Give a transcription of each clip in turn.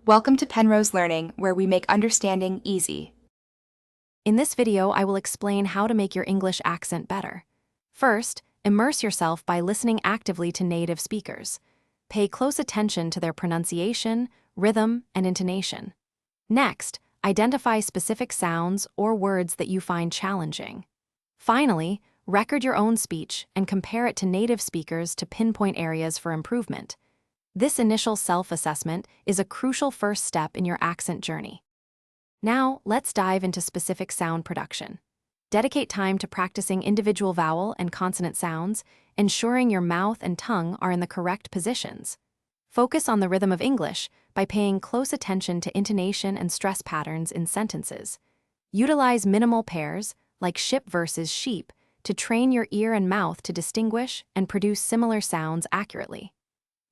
Welcome to Penrose Learning, where we make understanding easy. In this video, I will explain how to make your English accent better. First, immerse yourself by listening actively to native speakers. Pay close attention to their pronunciation, rhythm, and intonation. Next, identify specific sounds or words that you find challenging. Finally, record your own speech and compare it to native speakers to pinpoint areas for improvement. This initial self-assessment is a crucial first step in your accent journey. Now, let's dive into specific sound production. Dedicate time to practicing individual vowel and consonant sounds, ensuring your mouth and tongue are in the correct positions. Focus on the rhythm of English by paying close attention to intonation and stress patterns in sentences. Utilize minimal pairs, like ship versus sheep, to train your ear and mouth to distinguish and produce similar sounds accurately.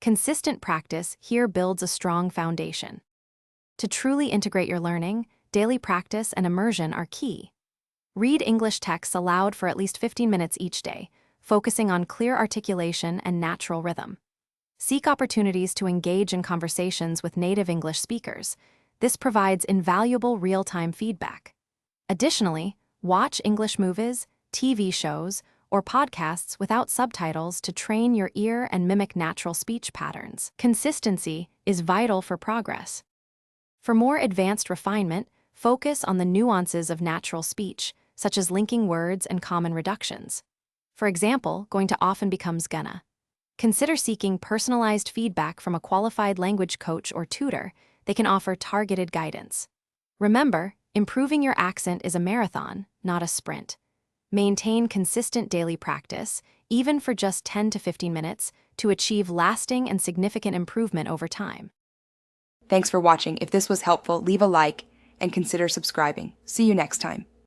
Consistent practice here builds a strong foundation. To truly integrate your learning, daily practice and immersion are key. Read English texts aloud for at least 15 minutes each day, focusing on clear articulation and natural rhythm. Seek opportunities to engage in conversations with native English speakers. This provides invaluable real-time feedback. Additionally, watch English movies, TV shows, or podcasts without subtitles to train your ear and mimic natural speech patterns. Consistency is vital for progress. For more advanced refinement, focus on the nuances of natural speech, such as linking words and common reductions. For example, going to often becomes gonna. Consider seeking personalized feedback from a qualified language coach or tutor. They can offer targeted guidance. Remember, improving your accent is a marathon, not a sprint. Maintain consistent daily practice, even for just 10 to 15 minutes, to achieve lasting and significant improvement over time. Thanks for watching. If this was helpful, leave a like and consider subscribing. See you next time.